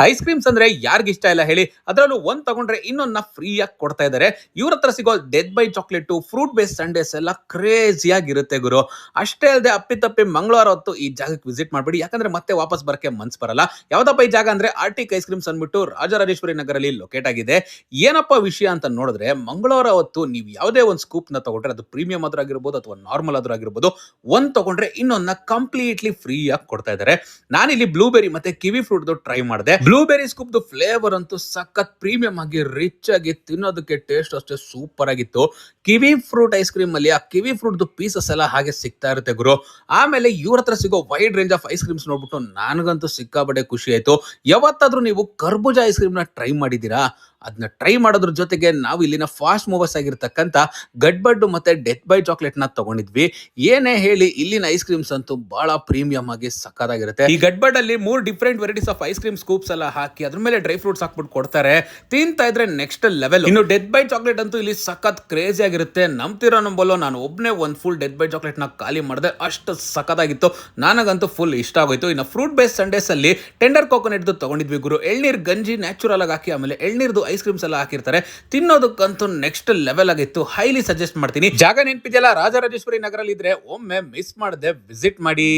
Ice creams ಅಂದ್ರೆ ಯಾರಿಗಿಷ್ಟ ಇಲ್ಲ ಹೇಳಿ. ಅದರಲ್ಲೂ ಒಂದ್ ತಗೊಂಡ್ರೆ ಇನ್ನೊಂದನ್ನ ಫ್ರೀ ಆಗಿ ಕೊಡ್ತಾ ಇದ್ದಾರೆ. ಇವ್ರ ಹತ್ರ ಸಿಗೋ death by chocolate, fruit base Sundays ಎಲ್ಲ ಕ್ರೇಜಿ ಆಗಿರುತ್ತೆ ಗುರು. ಅಷ್ಟೇ ಅಲ್ಲದೆ ಅಪ್ಪಿತಪ್ಪಿ ಮಂಗಳವಾರ ಹೊತ್ತು ಈ ಜಾಗಕ್ಕೆ ವಿಸಿಟ್ ಮಾಡ್ಬಿಡಿ, ಯಾಕಂದ್ರೆ ಮತ್ತೆ ವಾಪಸ್ ಬರಕ್ಕೆ ಮನ್ಸ್ ಬರಲ್ಲ. ಯಾವ್ದಪ್ಪ ಈ ಜಾಗ ಅಂದ್ರೆ ಆರ್ಟಿಕ್ ಐಸ್ ಕ್ರೀಮ್ಸ್ ಅಂದ್ಬಿಟ್ಟು ರಾಜರಾಜೇಶ್ವರಿ ನಗರಲ್ಲಿ ಲೊಕೇಟ್ ಆಗಿದೆ. ಏನಪ್ಪ ವಿಷಯ ಅಂತ ನೋಡಿದ್ರೆ, ಮಂಗಳವಾರ ಹೊತ್ತು ನೀವು ಯಾವುದೇ ಒಂದು ಸ್ಕೂಪ್ ನ ತಗೊಂಡ್ರೆ, ಅದು ಪ್ರೀಮಿಯಂ ಆದ್ರೂ ಆಗಿರ್ಬೋದು ಅಥವಾ ನಾರ್ಮಲ್ ಆದ್ರೂ ಆಗಿರ್ಬೋದು, ಒಂದ್ ತಗೊಂಡ್ರೆ ಇನ್ನೊಂದನ್ನ ಕಂಪ್ಲೀಟ್ಲಿ ಫ್ರೀ ಆಗಿ ಕೊಡ್ತಾ ಇದ್ದಾರೆ. ನಾನಿಲ್ಲಿ ಬ್ಲೂಬೆರಿ ಮತ್ತೆ ಕಿವಿ ಫ್ರೂಟ್ ಟ್ರೈ ಮಾಡಿದೆ. ಬ್ಲೂಬೆರಿ ಸ್ಕೂಪ್ ಫ್ಲೇವರ್ ಅಂತೂ ಸಖತ್ ಪ್ರೀಮಿಯಂ ಆಗಿ ರಿಚ್ ಆಗಿ, ತಿನ್ನೋದಕ್ಕೆ ಟೇಸ್ಟ್ ಅಷ್ಟೇ ಸೂಪರ್ ಆಗಿತ್ತು. ಕಿವಿ ಫ್ರೂಟ್ ಐಸ್ ಕ್ರೀಮ್ ಅಲ್ಲಿ ಆ ಕಿವಿ ಫ್ರೂಟ್ ಪೀಸಸ್ ಎಲ್ಲ ಹಾಗೆ ಸಿಗ್ತಾ ಇರುತ್ತೆ ಗುರು. ಆಮೇಲೆ ಇವ್ರ ಹತ್ರ ಸಿಗೋ wide range of ice creams ನೋಡ್ಬಿಟ್ಟು ನನಗಂತೂ ಸಿಕ್ಕಾಬಡೆ ಖುಷಿ ಆಯ್ತು. ಯಾವತ್ತಾದ್ರೂ ನೀವು ಕರ್ಬೂಜ ಐಸ್ ಕ್ರೀಮ್ ನ ಟ್ರೈ ಮಾಡಿದೀರಾ? ಅದನ್ನ ಟ್ರೈ ಮಾಡೋದ್ರ ಜೊತೆಗೆ ನಾವು ಇಲ್ಲಿನ ಫಾಸ್ಟ್ ಮೂವರ್ಸ್ ಆಗಿರ್ತಕ್ಕಂಥ ಗಡ್ಬಡ್ ಮತ್ತೆ ಡೆತ್ ಬೈ ಚಾಕ್ಲೇಟ್ ನ ತಗೊಂಡಿದ್ವಿ. ಏನೇ ಹೇಳಿ, ಇಲ್ಲಿನ ಐಸ್ ಕ್ರೀಮ್ಸ್ ಅಂತೂ ಬಹಳ ಪ್ರೀಮಿಯಂ ಆಗಿ ಸಕ್ಕದಾಗಿರುತ್ತೆ. ಈ ಗಡ್ಬಡ್ ಅಲ್ಲಿ 3 different varieties of ice cream scoops ಎಲ್ಲ ಹಾಕಿ ಅದ್ರ ಮೇಲೆ ಡ್ರೈ ಫ್ರೂಟ್ಸ್ ಹಾಕ್ಬಿಟ್ಟು ಕೊಡ್ತಾರೆ. ತಿಂತಾ ಇದ್ರೆ ನೆಕ್ಸ್ಟ್ ಲೆವೆಲ್. ಇನ್ನು ಡೆತ್ ಬೈ ಚಾಕ್ಲೇಟ್ ಅಂತೂ ಇಲ್ಲಿ ಸಖತ್ ಕ್ರೇಜಿ ಆಗಿರುತ್ತೆ. ನಂಬ್ತಿರೋ ನಂಬಲ್ಲೋ, ನಾನು ಒಬ್ಬನೇ ಒಂದು ಫುಲ್ ಡೆತ್ ಬೈ ಚಾಕ್ಲೇಟ್ ನ ಖಾಲಿ ಮಾಡಿದೆ. ಅಷ್ಟು ಸಖತ್ತಾಗಿತ್ತು, ನನಗಂತೂ ಫುಲ್ ಇಷ್ಟ ಆಗೋಯ್ತು. ಇನ್ನು ಫ್ರೂಟ್ ಬೇಸ್ ಸಂಡೇಸ್ ಅಲ್ಲಿ ಟೆಂಡರ್ ಕೋಕೋನಟ್ ತಗೊಂಡಿದ್ವಿ ಗುರು. ಎಳ್ನೀರ್ ಗಂಜಿ ನ್ಯಾಚುರಲ್ ಆಗಿ ಹಾಕಿ ಆಮೇಲೆ ಎಳ್ನೀರ್ದು ಐಸ್ ಕ್ರೀಮ್ಸ್ ಎಲ್ಲ ಹಾಕಿರ್ತಾರೆ. ತಿನ್ನೋದಕ್ಕಂತೂ ನೆಕ್ಸ್ಟ್ ಲೆವೆಲ್ ಆಗಿತ್ತು. ಹೈಲಿ ಸಜೆಸ್ಟ್ ಮಾಡ್ತೀನಿ. ಜಾಗ ನೆನಪಿದೆಯಲ್ಲ, ರಾಜರಾಜೇಶ್ವರಿ ನಗರಲ್ಲಿ ಇದ್ರೆ ಒಮ್ಮೆ ಮಿಸ್ ಮಾಡದೆ ವಿಸಿಟ್ ಮಾಡಿ.